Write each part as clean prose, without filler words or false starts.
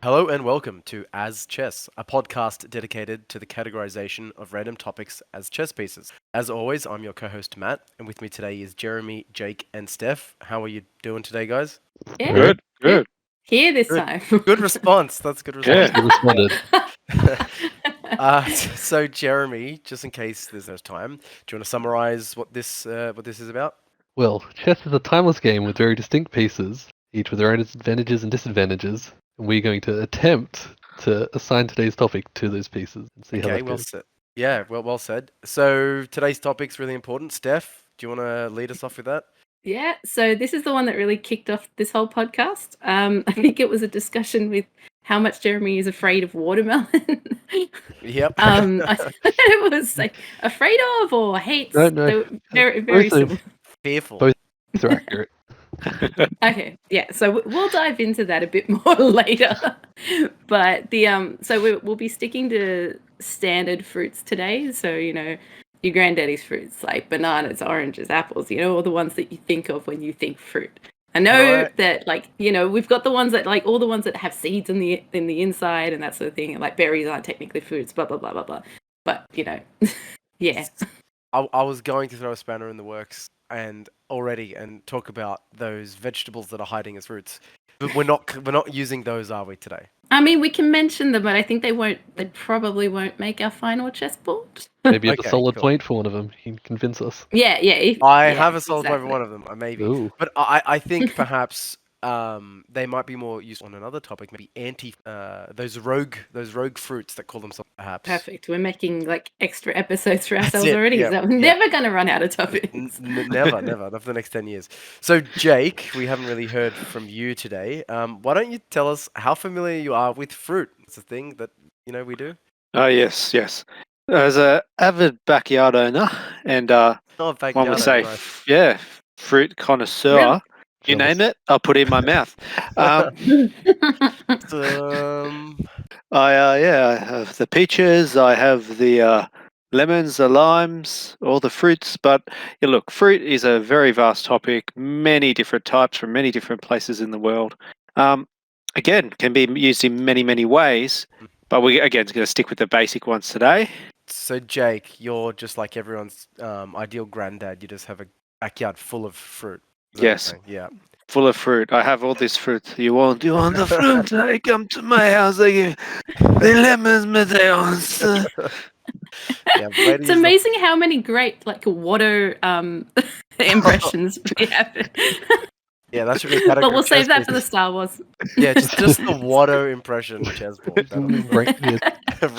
Hello and welcome to As Chess, a podcast dedicated to the categorization of random topics as chess pieces. As always, I'm your co-host Matt, and with me today is Jeremy, Jake, and Steph. How are you doing today, guys? Yeah, Good. here this Good. time. Good response. That's a good response. Yeah. You responded. So Jeremy, just in case there's no time, do you want to summarize what this is about? Well, chess is a timeless game with very distinct pieces, each with their own advantages and disadvantages, and we're going to attempt to assign today's topic to those pieces and see how Okay, that well goes. said. Yeah, well said. So today's topic's really important. Steph, do you want to lead us off with that? Yeah, so this is the one that really kicked off this whole podcast. I think it was a discussion with how much Jeremy is afraid of watermelon. Yep. It was like afraid of or hates. No. They were very, very Both of- similar. Fearful. Both- These are accurate. Okay, yeah. So we'll dive into that a bit more later. But we'll be sticking to standard fruits today. So your granddaddy's fruits like bananas, oranges, apples. All the ones that you think of when you think fruit. I know Right. that we've got the ones that all the ones that have seeds in the inside and that sort of thing. And like berries aren't technically fruits. Blah blah blah blah blah. But yeah. I was going to throw a spanner in the works and talk about those vegetables that are hiding as roots, but we're not using those, are we, today? I mean, we can mention them, but I think they probably won't make our final chessboard. Maybe you have Okay, a solid cool. point for one of them. You can convince us. Yeah. I yeah, have a solid point for exactly. one of them, maybe, Ooh. but I think perhaps they might be more used on another topic, maybe those rogue fruits that call themselves perhaps. Perfect. We're making like extra episodes for That's ourselves it, already. yeah, So we're yeah. never going to run out of topics. Never, not for the next 10 years. So, Jake, we haven't really heard from you today. Why don't you tell us how familiar you are with fruit? It's a thing that, we do. Oh, yes. As an avid backyard owner and Oh, one backyard, would say, nice. fruit connoisseur, Really? you Jealous. name it, I'll put it in my mouth. Um, I have the peaches, I have the lemons, the limes, all the fruits. But look, fruit is a very vast topic, many different types from many different places in the world. Again, can be used in many, many ways. But we again going to stick with the basic ones today. So, Jake, you're just like everyone's ideal granddad. You just have a backyard full of fruit. Is that what you're Yes. saying? Yeah. Full of fruit. I have all this fruit. You want the fruit? I come to my house. I give the lemons, Mateos. Yeah, way to It's use the- amazing how many great like water impressions we have. Yeah, that should be a category. But we'll of save chess that for the pieces. Star Wars. Yeah, just the water impression chessboard.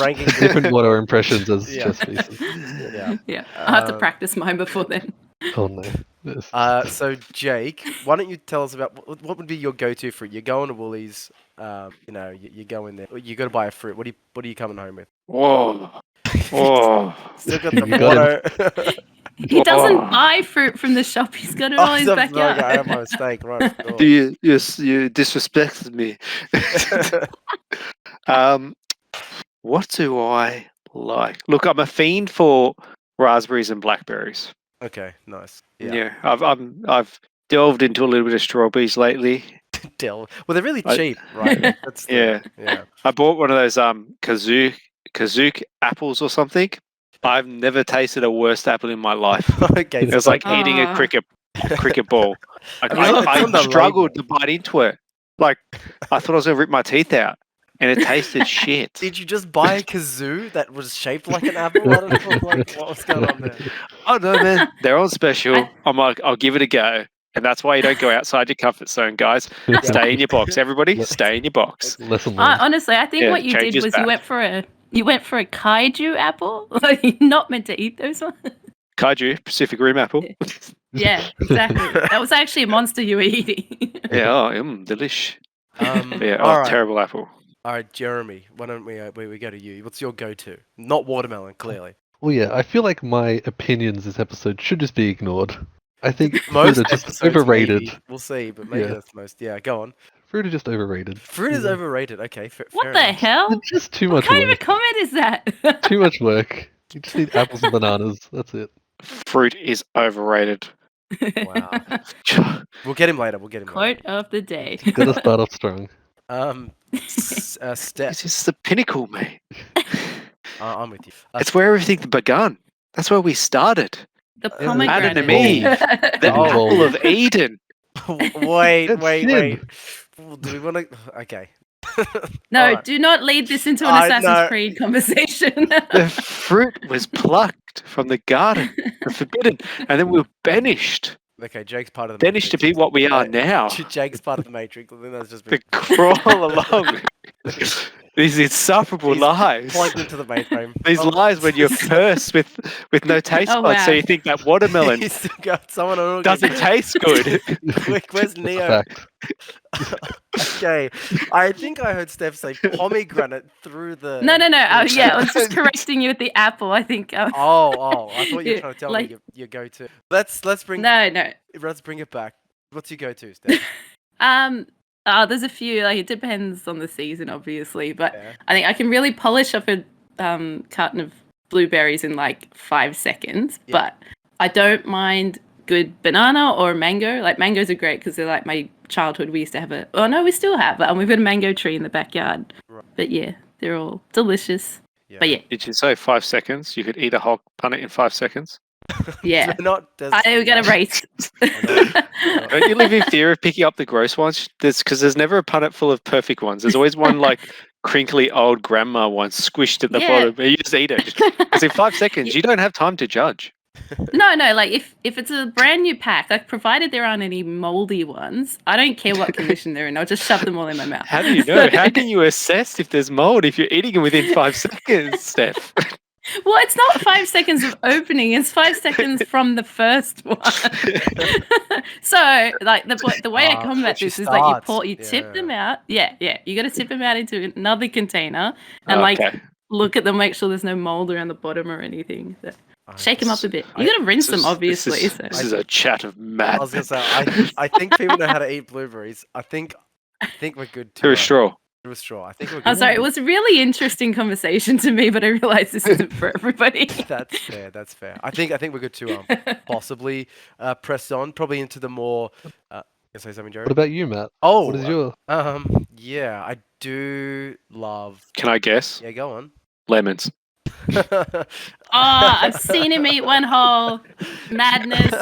Ranking Different water impressions as Yeah. chess pieces. Yeah. Yeah, I'll have to Um, practice mine before then. Oh no. Yes. So Jake, why don't you tell us about what would be your go-to fruit? You go into Woolies, you go in there. You got to buy a fruit. What are you coming home with? Whoa. Whoa. Still got You the got water. He doesn't Oh. buy fruit from the shop. He's got it all in his Oh, sorry, backyard. I have my mistake. Right. Sure. You disrespected me. What do I like? Look, I'm a fiend for raspberries and blackberries. Okay, nice. Yeah. Yeah, I've delved into a little bit of strawberries lately. Well, they're really I- cheap, right? That's Yeah. Yeah. I bought one of those Kazook apples or something. I've never tasted a worse apple in my life. Okay. It was like eating a Ah. cricket ball. Like, It's on I the struggled label. to bite into it. Like I thought I was gonna rip my teeth out, and it tasted shit. Did you just buy a kazoo that was shaped like an apple? I don't know what was going on there. Oh no, man, they're on special. I'm like, I'll give it a go. And that's why you don't go outside your comfort zone, guys. Stay in your box. Everybody, stay in your box. Lesson learned. Honestly, I think Yeah, what you change did is was bad. you went for a kaiju apple. Like you're not meant to eat those ones. Kaiju, Pacific Rim apple. Yeah, exactly. That was actually a monster you were eating. Yeah, oh, delish. Yeah, all right. terrible apple. All right, Jeremy. Why don't we go to you? What's your go-to? Not watermelon, clearly. Well, yeah, I feel like my opinions this episode should just be ignored. I think Most fruit are just episodes, overrated. maybe. We'll see, but maybe Yeah. that's most. Yeah, go on. Fruit are just overrated. Fruit is Yeah. overrated. Okay, What fair the enough. hell? It's just too What much kind of a work. comment is that? Too much work. You just need apples and bananas. That's it. Fruit is overrated. Wow. We'll get him later. Quote of the day. Gotta start off strong. Steph, This is the pinnacle, mate. I'm with you. It's where everything begun. That's where we started. The Yeah, pomegranate. Adam and Eve. The Oh. apple of Eden. wait. It's sin. Do we want to? Okay. No, Alright. do not lead this into an I Assassin's know. Creed conversation. The fruit was plucked from the garden, the forbidden, and then we were banished. Okay, Jake's part of the Banished to Matrix. be what we are now. Jake's part of the Matrix. I think that's just To been crawl along these insufferable He's lies. plugged into the mainframe. These Oh, lies when you're cursed with no taste Oh, buds, so wow. you think that watermelon He's still got someone on doesn't taste good. Where's A Neo? fact. Okay, I think I heard Steph say pomegranate through the. No. through the- Yeah, I was just correcting you with the apple. I think. Oh! I thought you were Yeah, trying to tell like- me your go-to. Let's bring No. let's bring it back. What's your go-to, Steph? There's a few. Like it depends on the season, obviously, but Yeah. I think I can really polish up a carton of blueberries in like 5 seconds. Yeah. But I don't mind good banana or mango. Like mangoes are great because they're like my childhood. We used to have we still have it, and we've got a mango tree in the backyard. Right. But yeah, they're all delicious. Yeah. But yeah, Did you say 5 seconds? You could eat a whole punnet in 5 seconds? yeah. They're not. We got a race. Don't you live in fear of picking up the gross ones? Because there's never a punnet full of perfect ones. There's always one like crinkly old grandma one squished at the Yeah. bottom. And you just eat it. Because in 5 seconds, you don't have time to judge. No, like if it's a brand new pack, like provided there aren't any moldy ones, I don't care what condition they're in. I'll just shove them all in my mouth. How do you know? How can you assess if there's mold if you're eating it within 5 seconds, Steph? Well, it's not 5 seconds of opening; it's 5 seconds from the first one. So, like the way I Ah, combat once you this is like start, you tip yeah. them out. Yeah. You got to tip them out into another container and like Okay. look at them, make sure there's no mold around the bottom or anything. So, shake them up a bit. You I- got to rinse This them, is- obviously. This is a chat of I was gonna madness. say I think people know how to eat blueberries. I think we're good to Through a straw. through a straw. I think we're good. I'm sorry, it was a really interesting conversation to me, but I realized this isn't for everybody. That's fair. That's fair. I think we're good to possibly press on, probably into the more. Can I say something, Jerry? What about you, Matt? Oh, What is your? yeah, I do love. Can I guess? Yeah, go on. Lemons. Oh, I've seen him eat one whole. Madness.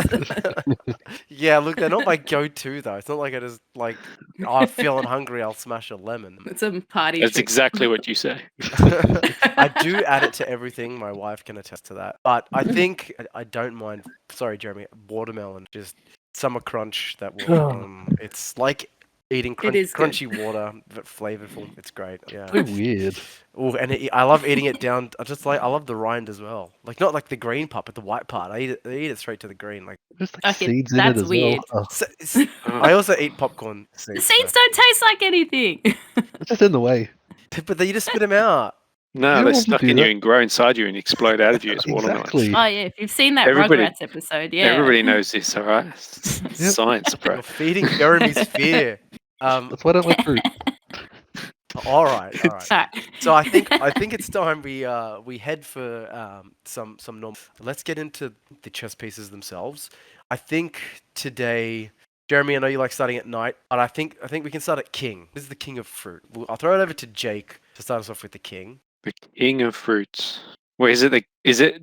Yeah, look, they're not my go-to though. It's not like I just like, oh, I'm feeling hungry, I'll smash a lemon. It's a party. That's trick. exactly what you say. I do add it to everything. My wife can attest to that. But I think I don't mind. Sorry, Jeremy. Watermelon, just summer crunch. That will. It's like eating It is good. crunchy water, but flavorful. It's great. Yeah. So weird. Oh, and I love eating it down. I love the rind as well. Like not like the green part, but the white part. I eat it straight to the green. Like There's like Okay, seeds in it that's as weird. well. Oh, I also eat popcorn The seeds. seeds don't taste like anything. it's just in the way. But then you just spit them out. No, You they're don't want to stuck do in you that. and grow inside you and explode out of you as watermelons. Exactly. Oh yeah, if you've seen that Everybody- Rugrats episode, yeah. Everybody knows this, all right? Science, bro. You're feeding Jeremy's fear. That's why I don't like fruit. All right. Sorry. So I think it's time we head for some normal. Let's get into the chess pieces themselves. I think today, Jeremy, I know you like starting at knight, but I think we can start at king. This is the king of fruit. I'll throw it over to Jake to start us off with the king. The king of fruits. Wait,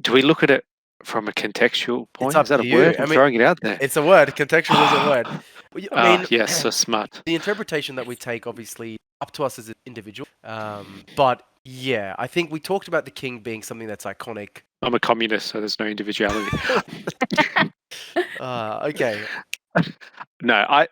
do we look at it from a contextual point? up Is that to a you. word? I I'm mean, throwing it out there. It's a word. Contextual is a word. Well, I mean, Yes, so smart. the interpretation that we take, obviously, up to us as an individual. But yeah, I think we talked about the king being something that's iconic. I'm a communist, so there's no individuality. Okay. No,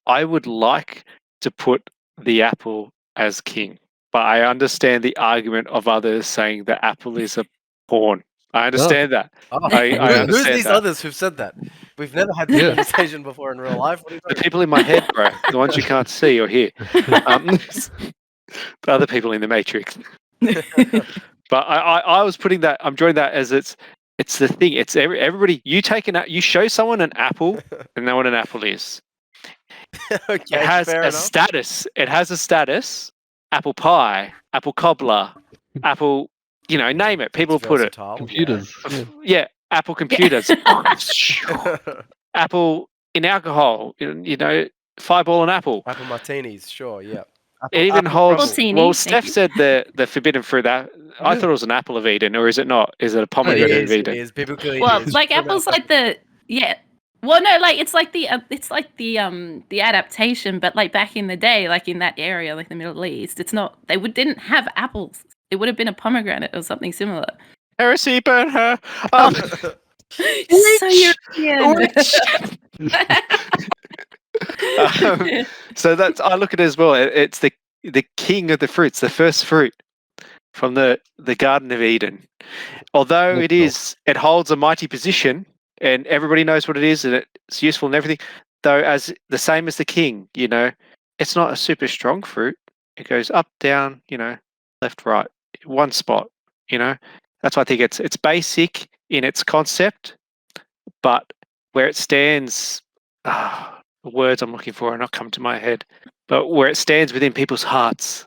I would like to put the apple as king, but I understand the argument of others saying the apple is a pawn. I understand that. Oh, I who's understand these that. others who've said that? We've never had this Yeah. conversation before in real life. What are you The talking people in my head, bro, the ones you can't see or hear. The other people in the matrix. But I was putting that. I'm drawing that as it's the thing. It's everybody. You show someone an apple, and know what an apple is. about? Okay, It has fair a enough. status. It has a status. Apple pie, apple cobbler, apple. Name it. People It's put it. versatile, Computers. Yeah. Yeah, Apple computers. Apple in alcohol. Fireball and apple. Apple martinis, sure, yeah. It even apple holds. crumble. Teeny, Well, thank Steph you. said the forbidden fruit. That I Yeah. thought it was an apple of Eden, or is it not? Is it a It pomegranate of is, it Eden? is. Biblically, Well, it is. like What about apple's like the Well, no, like it's like the adaptation, but like back in the day, like in that area, like the Middle East, it's not didn't have apples. It would have been a pomegranate or something similar. Heresy, burn her. So European. Witch. So that's I look at it as well. It's the king of the fruits, the first fruit from the Garden of Eden. Although it holds a mighty position, and everybody knows what it is, and it's useful and everything. Though, as the same as the king, it's not a super strong fruit. It goes up, down, left, right, one spot. That's why I think it's basic in its concept, but where it stands, the words I'm looking for are not come to my head. But where it stands within people's hearts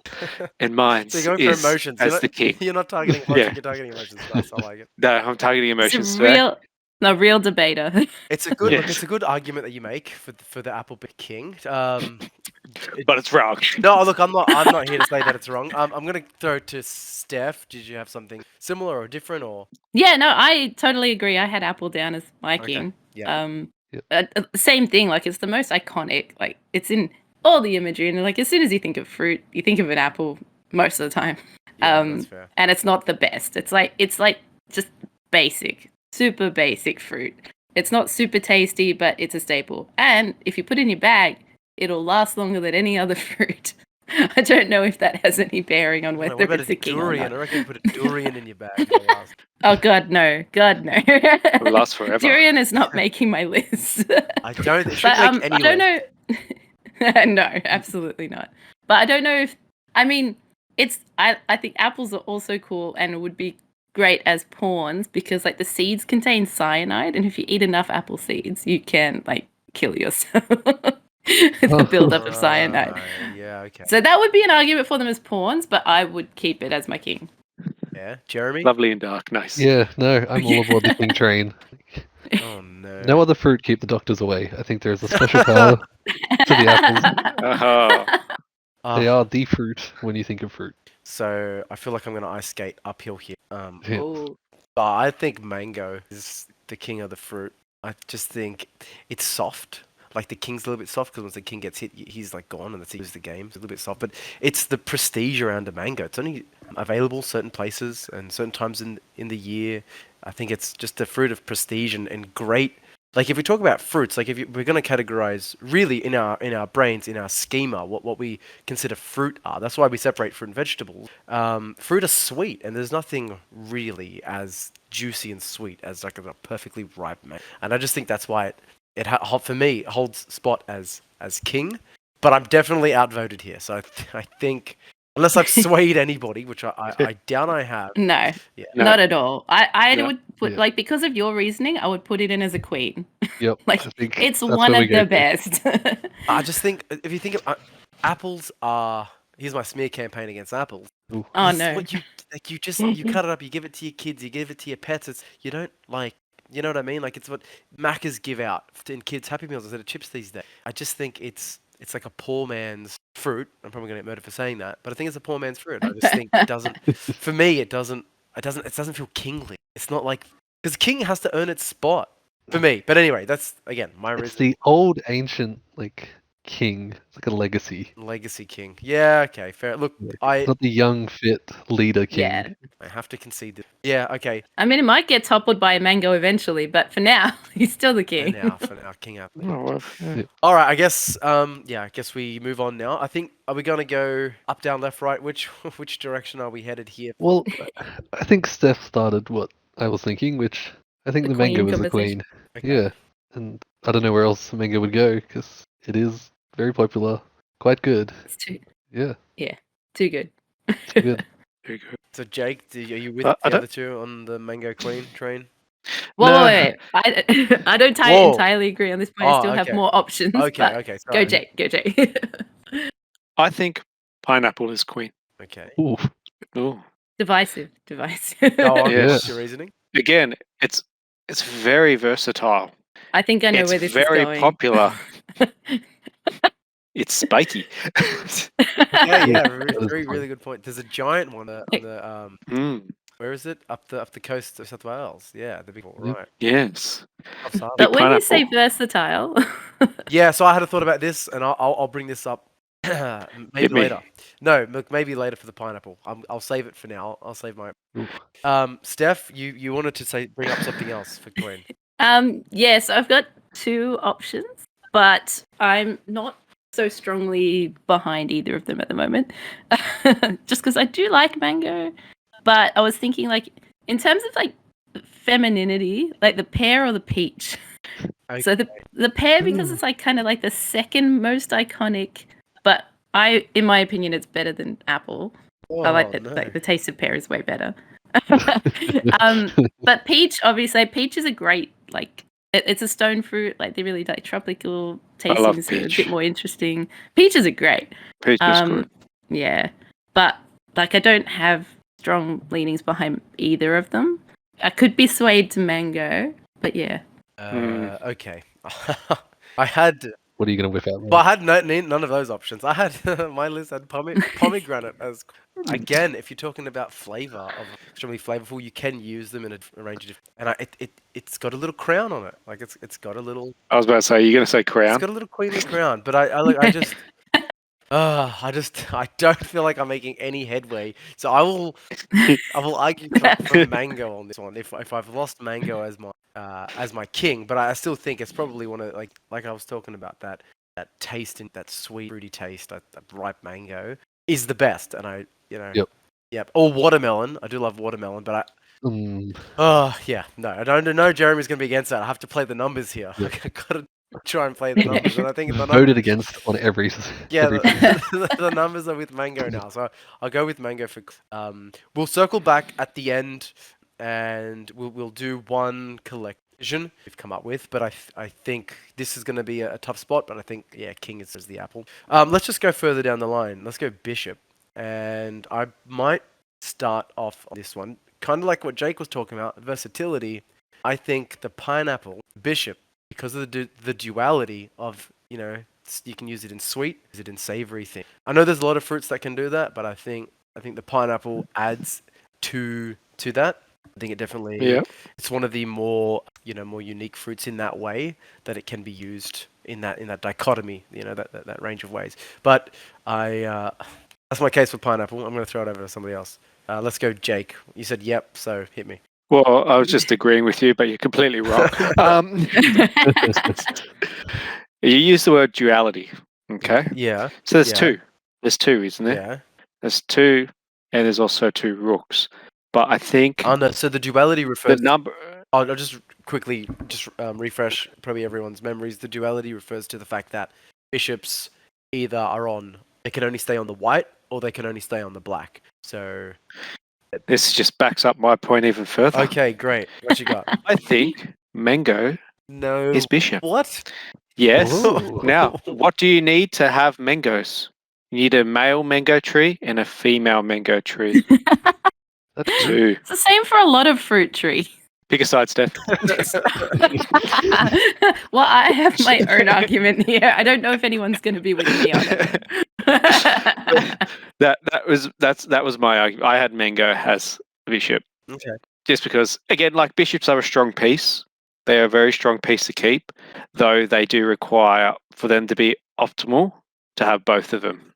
and minds So you're going for is emotions. as the king. You're not targeting Yeah. emotions. You're targeting emotions. Nice, I like it. No, I'm targeting It's emotions. a real debater. It's a good Yeah. look. It's a good argument that you make for the Apple Bit King. But it's wrong. No, look, I'm not here to say that it's wrong. I'm gonna throw to Steph. Did you have something similar or different or? Yeah, no, I totally agree. I had apple down as my Okay, king. yeah. Same thing. Like it's the most iconic. Like it's in all the imagery, and like as soon as you think of fruit, you think of an apple most of the time. Yeah, that's fair. And it's not the best. It's like just basic, super basic fruit. It's not super tasty, but it's a staple. And if you put it in your bag, it'll last longer than any other fruit. I don't know if that has any bearing on whether What about it's a king or durian? not. I reckon you put a durian in your bag. It'll last. Oh God, no! God, no! It'll last forever. Durian is not making my list. I don't. It should But make I any don't list. know. No, absolutely not. But I don't know if I mean it's. I think apples are also cool and would be great as pawns because like the seeds contain cyanide, and if you eat enough apple seeds, you can like kill yourself. The buildup of cyanide. Right, yeah. Okay. So that would be an argument for them as pawns, but I would keep it as my king. Yeah. Jeremy. Lovely and dark. Nice. Yeah, no, I'm all aboard the king train. Oh no. No other fruit keep the doctors away. I think there is a special power to the apples. Ah, They are the fruit when you think of fruit. So I feel like I'm gonna ice skate uphill here. Yeah. Ooh. But I think mango is the king of the fruit. I just think it's soft. Like the king's a little bit soft because once the king gets hit, he's like gone, and that's lose the game. It's a little bit soft, but it's the prestige around a mango. It's only available certain places and certain times in the year. I think it's just the fruit of prestige and great. Like if we talk about fruits, like we're going to categorize really in our brains, in our schema, what we consider fruit are. That's why we separate fruit and vegetables. Fruit are sweet, and there's nothing really as juicy and sweet as like a perfectly ripe mango. And I just think that's why for me holds spot as king. But I'm definitely outvoted here, so I think unless I've swayed anybody, which I doubt I have. No, Yeah. No. not at all. I No. would put like because of your reasoning, I would put it in as a queen. Yep. Like I think it's that's one where we of go the for. best. I just think if you think of apples are here's my smear campaign against apples. Ooh. Oh It's no. what you cut it up, you give it to your kids, you give it to your pets. You don't like. You know what I mean? Like it's what Maccas give out in kids' Happy Meals instead of chips these days. I just think it's like a poor man's fruit. I'm probably gonna get murdered for saying that, but I think it's a poor man's fruit. I just think it doesn't. For me, it doesn't feel kingly. It's not like because king has to earn its spot for me. But anyway, that's again my It's reason. the old ancient king. It's like a legacy. Legacy king. Yeah. Okay. Fair. Look, It's not the young, fit leader king. Yeah. I have to concede this. Yeah. Okay. I mean, it might get toppled by a mango eventually, but for now, he's still the For king. now, king apple. Oh, well, yeah. All right, I guess I guess we move on now. I think are we gonna go up, down, left, right? Which direction are we headed here? Well, I think Steph started what I was thinking, which I think The the mango queen was the conversation. queen. Yeah, and I don't know where else mango would go because it is very popular, quite good. It's too Yeah, too good. good. Very good. So Jake, are you with I the don't- other two on the mango queen train? Whoa, No. wait. I don't Whoa. entirely agree on this point. I Oh, still okay. have more options. Okay, but okay. Go Sorry. Jake. Go Jake. I think pineapple is queen. Okay. Ooh, Ooh. Divisive. Go on. Yes. What's your reasoning? Again, it's very versatile. I think I know It's where this very is going. popular. It's spiky. Yeah, That is very, fine. really good point. There's a giant one on the Mm, where is it? Up the coast of South Wales. Yeah, the big one, Yep. right? yes. Off Sale. But Big when you say pineapple. versatile, Yeah, so I had a thought about this, and I'll bring this up maybe Hit me. later. No, look, maybe later for the pineapple. I'll save it for now. I'll save my. Ooh. Steph, you wanted to bring up something else for Queen. yes, I've got two options, but I'm not so strongly behind either of them at the moment. Just because I do like mango, but I was thinking like in terms of like femininity, like the pear or the peach. So the pear because it's like kind of like the second most iconic, but in my opinion, it's better than apple. I like Oh, it. no. Like the taste of pear is way better. But peach, obviously, peach is a great like. It's a stone fruit. Like they really like tropical love tastings are a peach. bit more interesting. Peaches are great. Peach is good. Yeah, but like I don't have strong leanings behind either of them. I could be swayed to mango, but yeah. Okay. I had. What are you going to whip out? Well, I had none of those options. I had my list had pomegranate as again. If you're talking about flavor of extremely flavorful, you can use them in a range of different. And it's got a little crown on it. Like it's got a little. I was about to say, you're going to say It's crown? got a little queenly crown. But I just. I don't feel like I'm making any headway. So I will argue for mango on this one. If I've lost mango as my king, but I still think it's probably one of like I was talking about that taste and that sweet fruity taste, that ripe mango is the best. And yep. Or watermelon. I do love watermelon, but yeah, no, I don't know. Jeremy's gonna be against that. I have to play the numbers here. Yep. I gotta try and play the numbers, and I think the voted against on every. yeah, every the numbers are with mango now, so I'll go with mango for. We'll circle back at the end, and we'll do one collection we've come up with. But I think this is going to be a tough spot. But I think king is the apple. Let's just go further down the line. Let's go bishop, and I might start off on this one, kind of like what Jake was talking about, versatility. I think the pineapple bishop, because of the duality of you can use it in sweet, use it in savory thing. I know there's a lot of fruits that can do that, but I think the pineapple adds to that. I think it definitely it's one of the more more unique fruits in that way, that it can be used in that dichotomy, that range of ways. But that's my case for pineapple. I'm going to throw it over to somebody else. Let's go, Jake. You said yep, so hit me. Well, I was just agreeing with you, but you're completely wrong. You use the word duality, okay? Yeah. So there's two. There's two, isn't there? Yeah. There's two, and there's also two rooks. But I think Oh no, so the duality refers. the number. I'll just quickly refresh probably everyone's memories. The duality refers to the fact that bishops either they can only stay on the white, or they can only stay on the black. So This just backs up my point even further. okay, great. What you got? I think mango No. is bishop. What? Yes. Ooh. Now, what do you need to have mangoes? You need a male mango tree and a female mango tree. That's Two. It's the same for a lot of fruit trees. Pick a side, Steph. Well, I have my own argument here. I don't know if anyone's going to be with me on it. that was my argument. I had mango as bishop. Okay. Just because, again, like bishops are a strong piece. They are a very strong piece to keep, though they do require, for them to be optimal, to have both of them,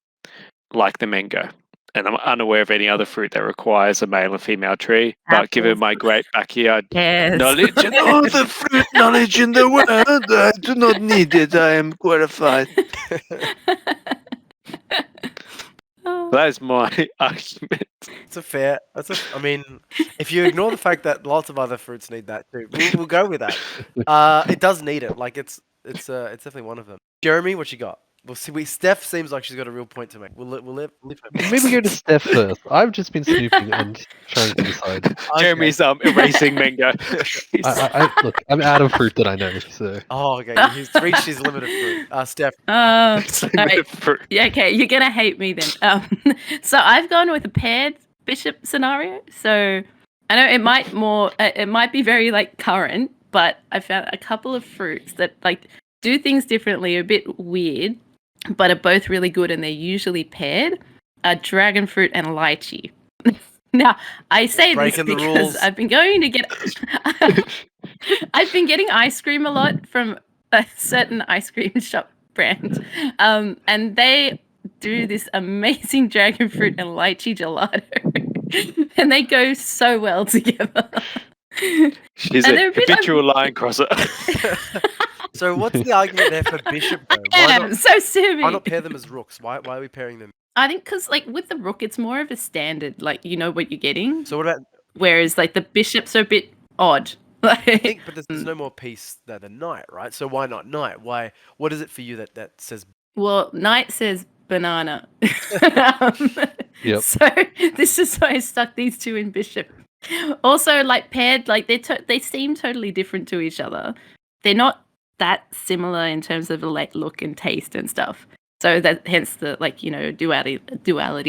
like the mango. And I'm unaware of any other fruit that requires a male and female tree. But given my great backyard knowledge and all the fruit knowledge in the world, I do not need it. I am qualified. That is my argument. I mean, if you ignore the fact that lots of other fruits need that too, we'll go with that. It does need it. Like it's definitely one of them. Jeremy, what you got? We'll see. Steph seems like she's got a real point to make. We'll live Maybe go to Steph first. I've just been snooping and trying to decide. Okay. Jeremy's erasing mango. Look, I'm out of fruit that I know. So Oh, okay. He's reached his limit of fruit. Steph. Alright. Yeah, okay, you're gonna hate me then. So I've gone with a paired bishop scenario. So I know it might be very like current, but I found a couple of fruits that like do things differently, a bit weird. but are both really good, and they're usually paired, are dragon fruit and lychee. Now, I say Breaking the this because rules. I've been going to get. I've been getting ice cream a lot from a certain ice cream shop brand, and they do this amazing dragon fruit and lychee gelato, and they go so well together. She's And a they're a bit habitual line crosser. So what's the argument there for bishop though? Yeah, so silly. Why not pair them as rooks? Why are we pairing them? I think because like with the rook, it's more of a standard, like you know what you're getting. So what about? Whereas like the bishops are a bit odd. I think, but there's no more piece than the knight, right? So why not knight? Why? What is it for you that says? Well, knight says banana. Yep. So this is why I stuck these two in bishop. Also, like paired, like they seem totally different to each other. They're not that similar in terms of like look and taste and stuff. So that hence the like duality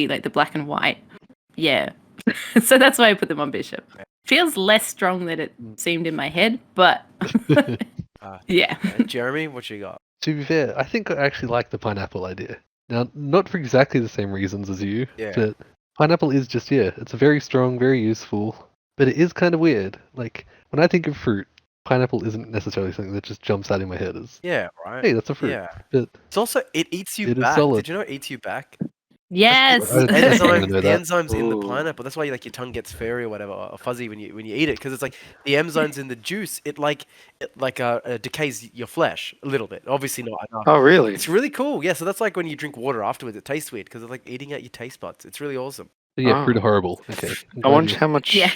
like the black and white. Yeah. So that's why I put them on bishop. Feels less strong than it seemed in my head, but yeah. Jeremy, what you got? To be fair, I think I actually like the pineapple idea. Now, not for exactly the same reasons as you, Yeah. but pineapple is just, it's a very strong, very useful, but it is kind of weird. Like, when I think of fruit, pineapple isn't necessarily something that just jumps out in my head as, Yeah, right. hey, that's a fruit. Yeah. But It's also it eats you It is back. solid. Did you know it eats you back? Yes. I didn't Enzymes, know the that. enzymes in the Ooh. pineapple. That's why like your tongue gets furry or whatever, or fuzzy when you eat it, because it's like the enzymes in the juice. It decays your flesh a little bit. Obviously not enough. Oh, really? It's really cool. Yeah, so that's like when you drink water afterwards. It tastes weird because it's like eating out your taste buds. It's really awesome. But yeah, Oh. fruit are horrible. Okay. I'm I glad wonder you- how much, Yeah.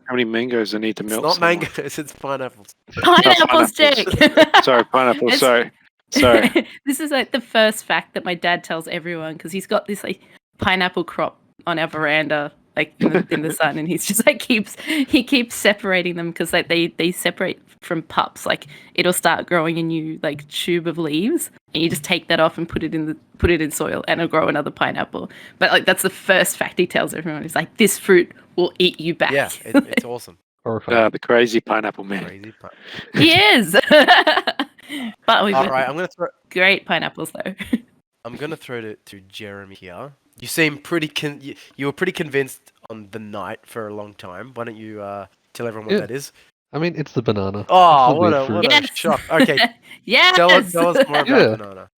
how many mangoes I need to It's melt. not someone. mangoes. It's pineapples. Pineapples, Jake. Sorry, pineapple. It's- Sorry. This is like the first fact that my dad tells everyone because he's got this like pineapple crop on our veranda, like in the sun, and he's just like he keeps separating them because like they separate from pups. Like it'll start growing a new like tube of leaves, and you just take that off and put it in soil, and it'll grow another pineapple. But like that's the first fact he tells everyone. He's like, this fruit will eat you back. Yeah, it's awesome. Horrifying. The crazy pineapple man. Crazy. He is. But we've All got right, I'm great pineapples though. gonna throw it to Jeremy here. You seem pretty you were pretty convinced on the knight for a long time. Why don't you tell everyone what Yeah. that is? I mean, it's the banana. Oh, It's a weird fruit. what a Yes. shock. Okay, Yes. tell us more about Yeah. banana.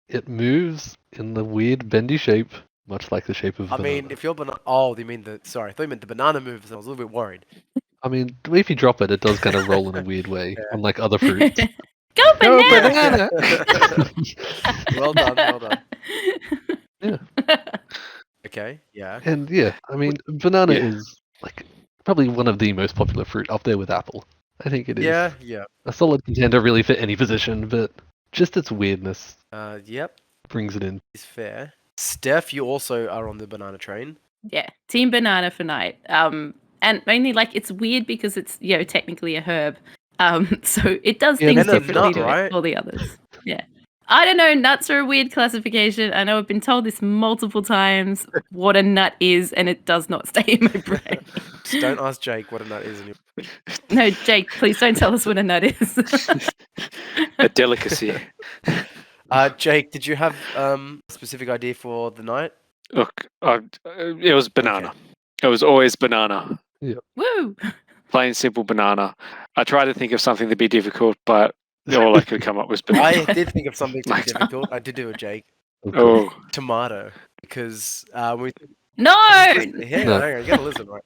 It moves in the weird bendy shape, much like the shape of a I banana. mean, if you're banana, oh, you mean sorry, I thought you meant the banana moves. I was a little bit worried. I mean, if you drop it, it does kind of roll in a weird way, unlike other fruits. Go Go banana. Well done, well done. Yeah. Okay, yeah. And yeah, I mean, banana Yeah. is like probably one of the most popular fruit up there with apple. I think it is Yeah. a solid contender really for any position, but just its weirdness Yep, brings it in. is fair. Steph, you also are on the banana train. Yeah, team banana for night. And mainly like it's weird because it's technically a herb. So it does Yeah, things and a differently nut, to right? all the others. Yeah. I don't know. Nuts are a weird classification. I know I've been told this multiple times what a nut is, and it does not stay in my brain. Just don't ask Jake what a nut is. And No, Jake, please don't tell us what a nut is. A delicacy. Jake, did you have a specific idea for the night? Look, it was banana. It was always banana. Woo! Plain simple banana. I tried to think of something to be difficult, but all I could come up was banana. I did think of something to be difficult. I did do a Jake. Oh, Tomato. Because we No! hang No. on, you gotta listen, right?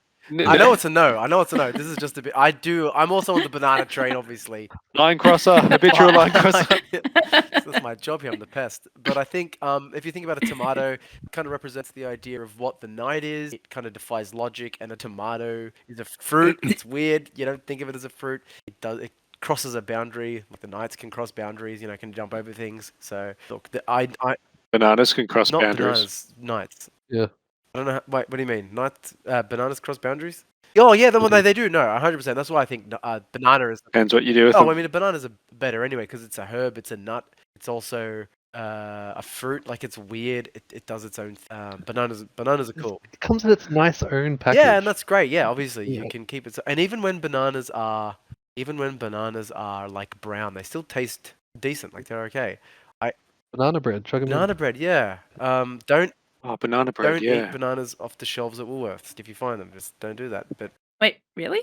I know it's a no. I know it's a no. This is just a bit. I'm also on the banana train, obviously. line crosser, habitual line crosser. That's my job here. I'm the pest. But I think if you think about a tomato, it kind of represents the idea of what the knight is. It kind of defies logic, and a tomato is a fruit. It's weird. You don't think of it as a fruit. It crosses a boundary. Like the knights can cross boundaries. Can jump over things. So look, Bananas can cross not boundaries. bananas, knights. Yeah. I don't know. Wait, what do you mean? Bananas cross boundaries? Oh yeah, they do. No, 100%. That's why I think banana is. Depends what you do with Oh, them. I mean, a banana's better anyway because it's a herb. It's a nut. It's also a fruit. Like it's weird. It does its own. Bananas are cool. It comes in its nice own package. Yeah, and that's great. Yeah, obviously you Yeah. can keep it. And even when bananas are like brown, they still taste decent. Like they're okay. Banana bread. Chug 'em in. Banana bread, yeah. Don't Oh, banana bread, eat yeah. bananas off the shelves at Woolworths if you find them. Just don't do that. But Wait, really?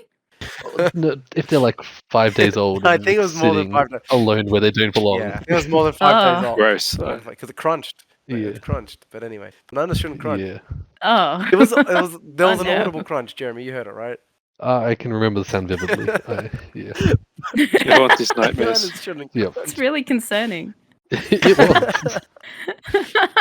No, if they're like 5 days old I and think it was more than sitting 5 days. alone where they don't belong. Yeah, I think it was more than 5 days Oh. old. Gross. Because it crunched. It Yeah. was crunched. But anyway, bananas shouldn't crunch. Yeah. Oh. There was Oh, an no. audible crunch, Jeremy. You heard it, right? I can remember the sound vividly. Yeah. You want these nightmares? Bananas shouldn't Yep. It's really concerning. It was.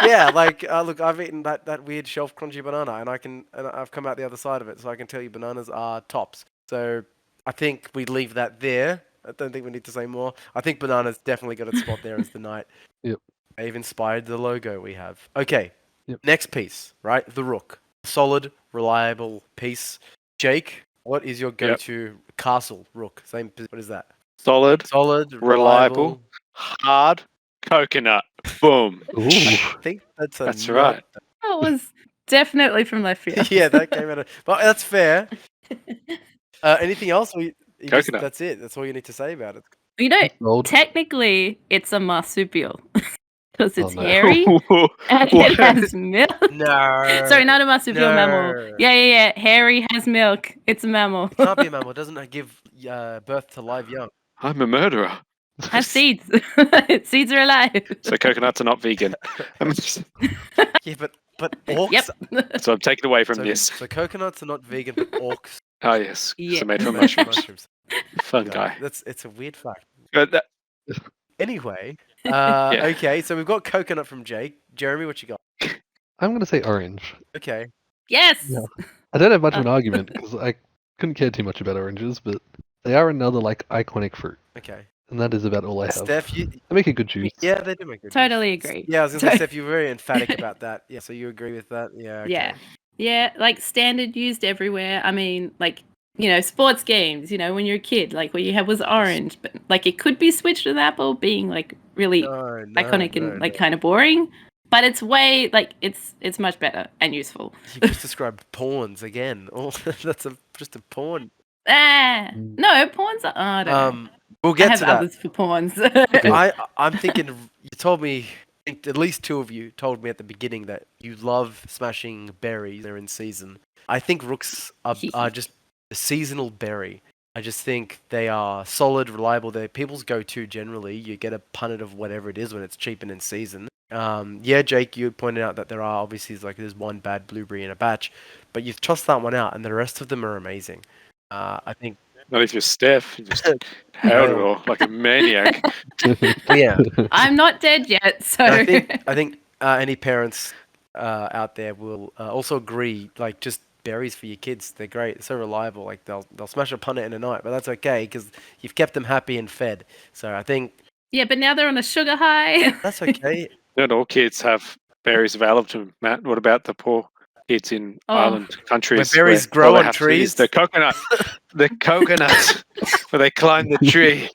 Yeah, like look, I've eaten that weird shelf crunchy banana, and I've come out the other side of it, so I can tell you bananas are tops. So I think we leave that there. I don't think we need to say more. I think bananas definitely got its spot there as the night. Yep. They've inspired the logo we have. Okay, Yep. next piece, right? The Rook, solid, reliable piece. Jake, what is your go-to castle Rook? What is that? Solid, Solid, Reliable. hard, coconut. Boom. Ooh. I think that's a That's note. right. That was definitely from left field. Yeah, that came out of. But that's fair. Anything else? Or Coconut. That's it. That's all you need to say about it. You know, Old. technically, it's a marsupial because it's no. hairy and it has milk. No. Sorry, not a marsupial mammal. No. Yeah. Hairy has milk. It's a mammal. It can't be a mammal. It doesn't give birth to live young. I'm a murderer. Has seeds. Seeds are alive. So coconuts are not vegan. Yeah, but orcs. Yep. So I'm taking away from So, this. so coconuts are not vegan, but orcs Oh yes, Yeah. so made from are made from mushrooms. Fun guy. It's a weird fact. But that, Anyway, Yeah. okay, so we've got coconut from Jake. Jeremy, what you got? I'm going to say orange. Okay. Yes. Yeah. I don't have much of an argument because I couldn't care too much about oranges, but they are another like iconic fruit, Okay. and that is about all I have. Steph, you. They make a good juice. Yeah, they do make good. Totally juice. agree. Yeah, I was gonna say, Steph, you were very emphatic about that. Yeah, so you agree with that? Yeah. Okay. Yeah. Yeah, like standard used everywhere. I mean, like, you know, sports games, you know, when you're a kid, like what you had was orange, but like it could be switched with apple being like really No, iconic and like no. kind of boring, but it's way like it's much better and useful. You just described pawns again. Oh, that's just a pawn. Mm. No, pawns are. Oh, I don't know. We'll I get have to that. others for pawns. I'm thinking. You told me. I think at least two of you told me at the beginning that you love smashing berries. They're in season. I think rooks are just a seasonal berry. I just think they are solid, reliable. They're people's go-to generally. You get a punnet of whatever it is when it's cheap and in season. Yeah, Jake, you pointed out that there are obviously there's one bad blueberry in a batch, but you've tossed that one out, and the rest of them are amazing. I think. not if you're Steph, you just held it all like a maniac. Yeah. I'm not dead yet, so I think any parents out there will also agree. Like just berries for your kids, they're great. They're so reliable. Like they'll smash a punnet in a night, but that's okay because you've kept them happy and fed. So I think yeah. But now they're on a sugar high. that's okay. Not all kids have berries available to them, Matt. What about the poor kids in Oh. island countries? Where berries grow all they on have to eat is trees? the coconut, where they climb the tree.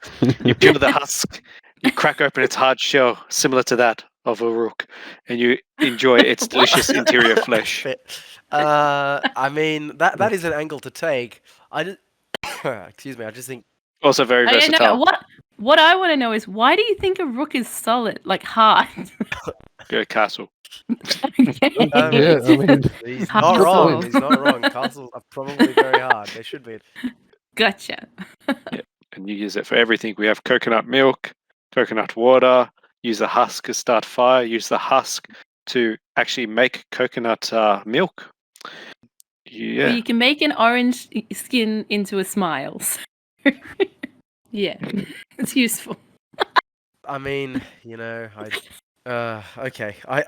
You peel the husk, you crack open its hard shell, similar to that of a rook, and you enjoy its delicious interior flesh. I mean that is an angle to take. I just excuse me. I just think Also very Oh, yeah, versatile. no, what I want to know is why do you think a rook is solid, like hard? Go castle. Okay. Yeah, I mean, he's Hard not wrong. solve. He's not wrong. Castles are probably very hard. They should be. Gotcha. And you use it for everything. We have coconut milk, coconut water, use the husk to start fire, use the husk to actually make coconut milk. Or Yeah. you can make an orange skin into a smile. Yeah, it's useful. I mean, okay. I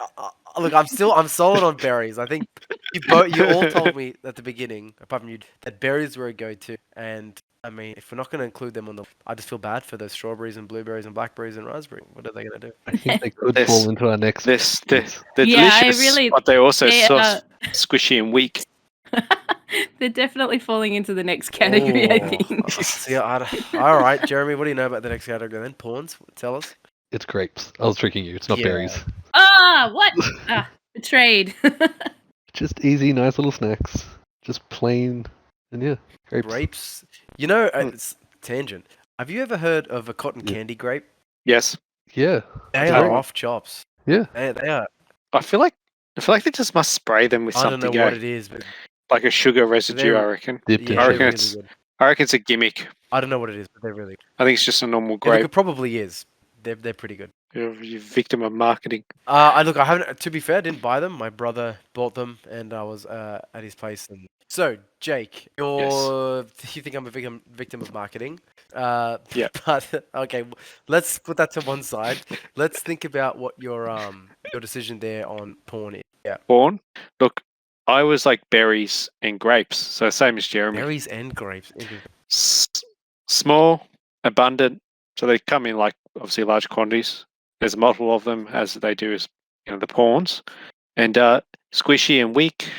look. I'm solid on berries. I think you all told me at the beginning, apart from you, that berries were a go-to. And I mean, if we're not going to include them I just feel bad for those strawberries and blueberries and blackberries and raspberry. What are they going to do? I think they could This- fall into our next. They're Yeah, I delicious, really- but they're also they, soft, squishy and weak. They're definitely falling into the next category, I Oh, think. see, all right, Jeremy. What do you know about the next category then? Pawns. Tell us. It's grapes. I was tricking you. It's not Yeah. berries. Ah, what? Betrayed. Just easy, nice little snacks. Just plain, and yeah, grapes. Grapes. It's tangent. Have you ever heard of a cotton Yeah. candy grape? Yes. Yeah. They Sorry? are off chops. Yeah. They are. I feel like they just must spray them with I don't know something, what it is, but like a sugar residue. I They're- reckon. Dipped in yeah, I they're reckon sugar. really it's. good. I reckon it's a gimmick. I don't know what it is, but they're really. I think it's just a normal Yeah, look, grape. it probably is. They're pretty good. You're a victim of marketing. I haven't. To be fair, I didn't buy them. My brother bought them, and I was at his place. And so, Jake, you think I'm a victim of marketing? Yeah. But okay, let's put that to one side. Let's think about what your decision there on porn is. Yeah, Born. Look, I was like berries and grapes, so same as Jeremy. berries and grapes. Small, abundant, so they come in like obviously large quantities. There's multiple of them, as they do as the pawns, and squishy and weak.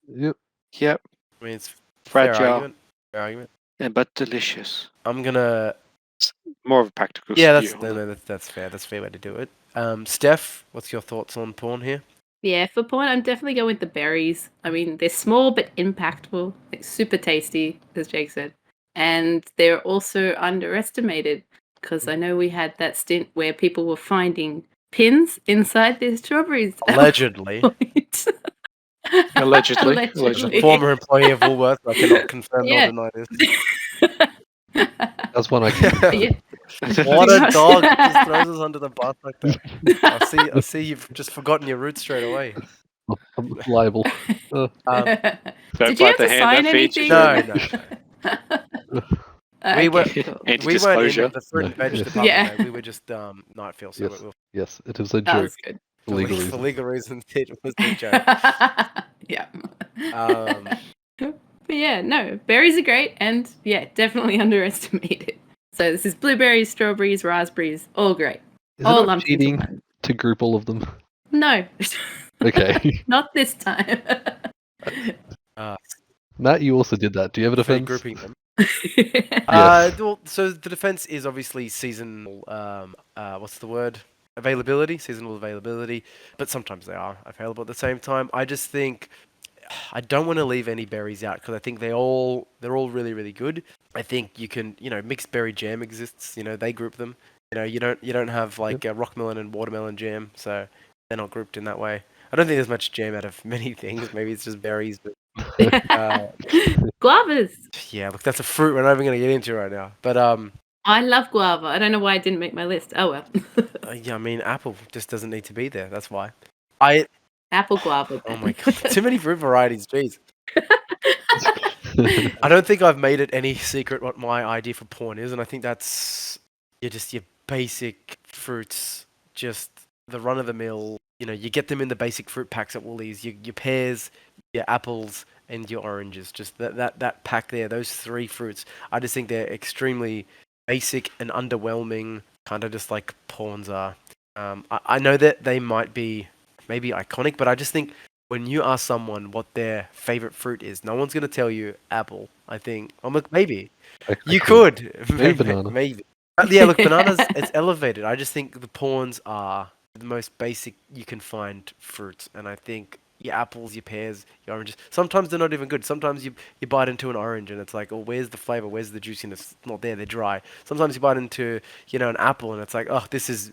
Yep. Yep, I mean, it's Fragile. Fair argument. Fair argument. but delicious. I'm gonna. More of a practical. Yeah, view. that's fair. That's a fair way to do it. Steph, what's your thoughts on porn here? Yeah, for porn, I'm definitely going with the berries. I mean, they're small but impactful, like super tasty, as Jake said. And they're also underestimated because I know we had that stint where people were finding pins inside their strawberries. at one Allegedly. point. Allegedly. As a Allegedly. former employee of Woolworths, I cannot confirm Yeah. nor deny this. That's one I can. Yeah. What a Pretty dog! much. Just throws us under the bus like that. I see you've just forgotten your roots straight away. I'm liable. Um, Don't Did you bite have the to hand sign that feeds you. anything? No. Okay, were- cool. we weren't in Anti-disclosure. the fruit and No. veg Yes. department. Yeah. though. We were just night field, so Yes. we Yes, it was a That joke. was good. For legal for reasons. legal reasons, it was a joke. Yeah. Um, But yeah, no, berries are great and yeah, definitely underestimated. So this is blueberries, strawberries, raspberries, all great. Is all it not lumped into cheating one. to group all of them? No, Okay. not this time. Matt, you also did that. Do you have a for defense? grouping them. Yes. Well, so the defense is obviously seasonal. What's the word? Availability, seasonal availability. But sometimes they are available at the same time. I just think I don't want to leave any berries out because I think they're all really really good. I think you can mixed berry jam exists. They group them. You don't have like rock melon and watermelon jam, so they're not grouped in that way. I don't think there's much jam out of many things. Maybe it's just berries, but Guavas. yeah, look, that's a fruit we're not even going to get into right now. But I love guava. I don't know why it didn't make my list. Oh well. yeah, I mean, apple just doesn't need to be there. That's why. Apple guava. Oh then. my god, too many fruit varieties. Jeez. I don't think I've made it any secret what my idea for porn is, and I think that's just your basic fruits, just the run of the mill. You get them in the basic fruit packs at Woolies. Your pears, your apples, and your oranges. Just that pack there. Those three fruits. I just think they're extremely basic and underwhelming. Kind of just like pawns are. I know that they might be maybe iconic, but I just think when you ask someone what their favorite fruit is, no one's going to tell you apple. I think. Oh, look, maybe you could. Maybe banana. Maybe. Yeah, look, bananas. It's elevated. I just think the pawns are the most basic you can find fruits, and I think your apples, your pears, your oranges. Sometimes they're not even good. Sometimes you bite into an orange and it's like, oh, where's the flavor? Where's the juiciness? It's not there. They're dry. Sometimes you bite into an apple and it's like, oh, this is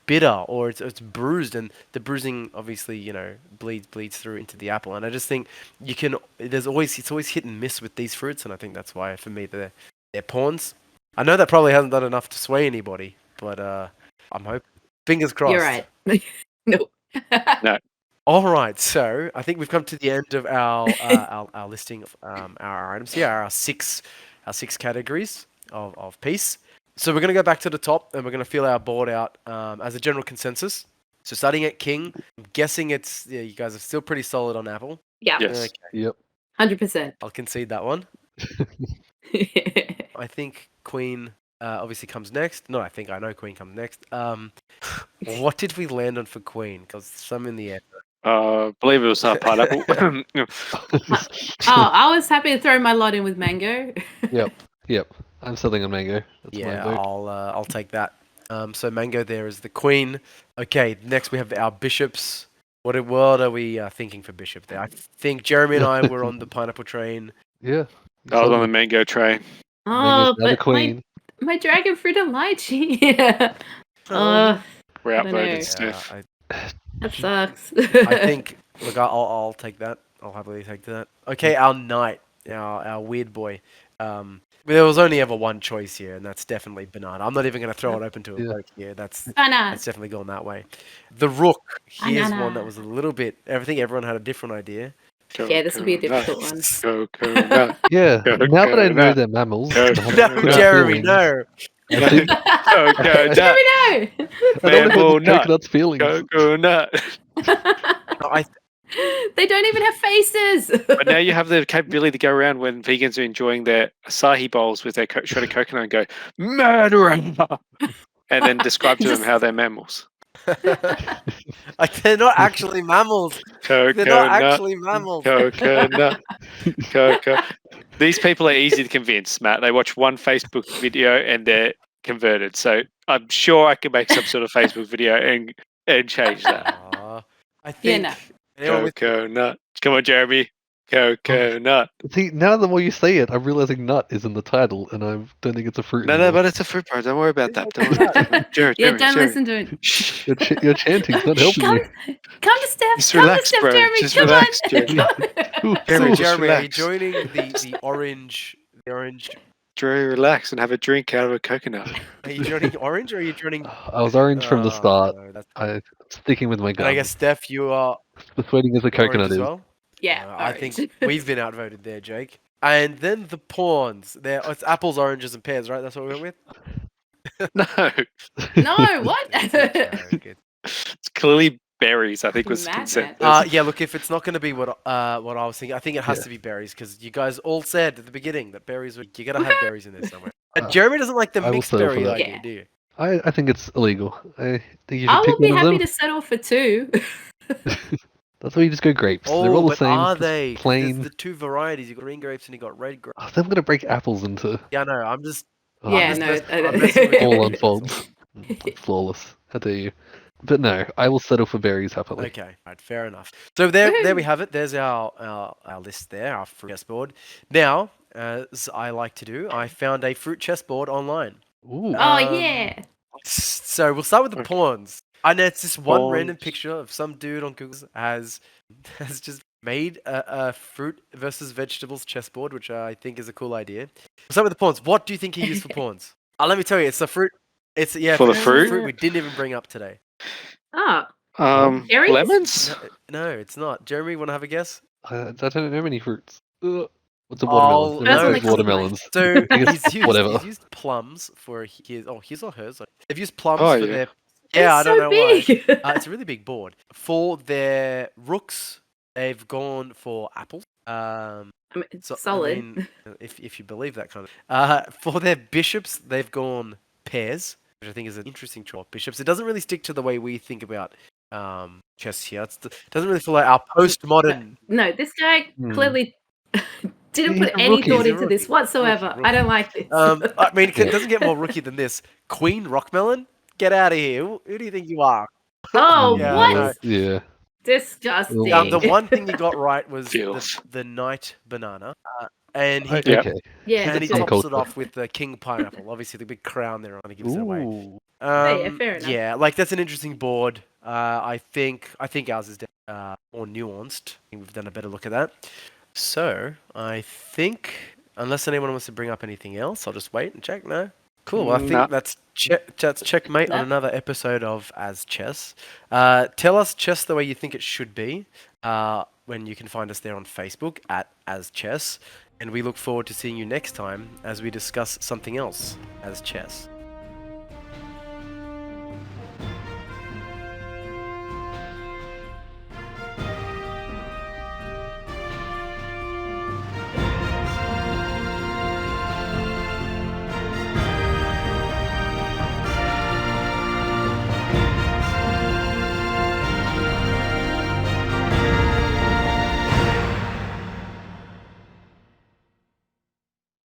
bitter, or it's bruised, and the bruising obviously bleeds through into the apple. And I just think it's always hit and miss with these fruits, and I think that's why for me they're pawns. I know that probably hasn't done enough to sway anybody, but I'm hoping. Fingers crossed. You're right. No. All right, so I think we've come to the end of our our listing of our items here, our six categories of piece. So we're going to go back to the top and we're going to fill our board out as a general consensus. So starting at King, I'm guessing you guys are still pretty solid on Apple. Yeah. Yes. Okay, Yep. 100%. I'll concede that one. I think Queen obviously comes next. No, I know Queen comes next. What did we land on for Queen? Because some in the air. Believe it was pineapple. I was happy to throw my lot in with mango. Yep. I'm selling on mango. That's my Yeah, vote. I'll take that. So mango there is the Queen. Okay, next we have our bishops. What are we thinking for bishop there? I think Jeremy and I were on the pineapple train. Yeah. I was on the mango train. Oh, Mango's now the but queen. my dragon fruit and lychee. Oh, We're I don't know. outvoted, Yeah, Steph. that sucks. I think. Look, I'll take that. I'll happily take that. Okay, our knight, our weird boy. There was only ever one choice here, and that's definitely banana. I'm not even going to throw it open to a Yeah. vote here. That's Banana. definitely gone that way. The rook. Here's one Banana. that was a little bit. I think everyone had a different idea. Yeah, this will be a difficult one. Coconut. Yeah. Go, Now that I go, know no. they're mammals, Go, and I have go, a No, no. Jeremy, feeling, no. I think Coconut. Jeremy, no. I don't want to hurt Mammal nut. Coconut's feelings. Coconut. No, They don't even have faces. But now you have the capability to go around when vegans are enjoying their acai bowls with their shredded coconut and go, murderer! And then describe to them Just- how they're mammals. they're not actually mammals. They're not Coconut. actually mammals. Coconut. Coco. These people are easy to convince, Matt. They watch one Facebook video and they're converted. So I'm sure I can make some sort of Facebook video and change that. Aw, I Yeah, think. no. Anyone with Coconut. Come on, Jeremy. Coconut. See, now the more you say it, I'm realizing nut is in the title, and I don't think it's a fruit. No, anymore. but it's a fruit bar. Don't worry about that. Don't worry about that. Jeremy, Yeah, don't Jeremy. listen to it. Shh. Your chanting's not helping Come, you. come to Steph. Just come relax, to Steph, bro. Jeremy. Just come relax, on. Jeremy. Ooh, Jeremy, ooh. just Jeremy, are you relax. joining the orange? The orange. Jeremy, relax and have a drink out of a coconut. Are you joining orange or are you joining? I was orange from the Oh, start. no, that's- I'm sticking with my and gun. I guess Steph, you are Persuading as a orange coconut as is. well. Yeah, I think we've been outvoted there, Jake. And then the pawns. It's apples, oranges, and pears, right? That's what we went with. No, No, what? It's good. it's clearly berries. I think was Mad, consent. Yeah, look, if it's not going to be what I was thinking, I think it has Yeah. to be berries because you guys all said at the beginning that berries were. You gotta have berries in there somewhere. Uh, Jeremy doesn't like the I will mixed settle for berry that. idea, Yeah. do you? I think it's illegal. I think you should I pick would be one of happy them. to settle for 2. That's why you just go grapes. They're Oh, all the but same. are just they? 'Cause Plain. There's the two varieties. You got green grapes and you got red grapes. Oh, I'm gonna break apples into. Yeah, no, I'm just. Oh, Yeah, I'm no, just I'm messing with all you. unfolds. Flawless. How dare you? But no, I will settle for berries happily. Okay, right, fair enough. So there we Woohoo. have it. There's our list there, our fruit chessboard. Now, as I like to do, I found a fruit chessboard online. Ooh. Oh, Um, yeah. So we'll start with the Okay. pawns. I know it's just one random Pawns. picture of some dude on Google has just made a fruit versus vegetables chessboard, which I think is a cool idea. We'll start with the pawns. What do you think he used for pawns? Let me tell you, it's a fruit. It's For the it's a fruit? we didn't even bring up today. Oh, berries? Lemons. No, it's not. Jeremy, want to have a guess? I don't know many fruits. What's a Oh, watermelon? That's no. only comes to mind. Watermelons. So I guess he's whatever. used plums for his or hers. They've used plums Oh, for yeah. their. Yeah, I It's don't so know why. big. It's a really big board. For their rooks, they've gone for apples. I mean, it's So, solid. I mean, if you believe that kind of. For their bishops, they've gone pears, which I think is an interesting choice. Bishops. It doesn't really stick to the way we think about chess here. It doesn't really feel like our postmodern. No, this guy Hmm. clearly didn't He's put a any rookie. thought He's a into this rookie. whatsoever. I don't like this. I mean, it Yeah. doesn't get more rookie than this. Queen Rockmelon, get out of here. Who do you think you are? Oh, Yeah, what? no. Yeah. Disgusting. The one thing you got right was Filth. the knight banana, and he Yeah. Okay. yeah, and he that's Some it. tops it culture. off with the king pineapple. Obviously, the big crown there on it gives it away. Ooh. yeah, fair enough. Yeah, like that's an interesting board. I think ours is more nuanced. I think we've done a better look at that. So I think, unless anyone wants to bring up anything else, I'll just wait and check. No, cool. Well, I think Nah. that's checkmate on Nah. another episode of As Chess. Tell us chess the way you think it should be. When you can find us there on Facebook at As Chess, and we look forward to seeing you next time as we discuss something else as chess.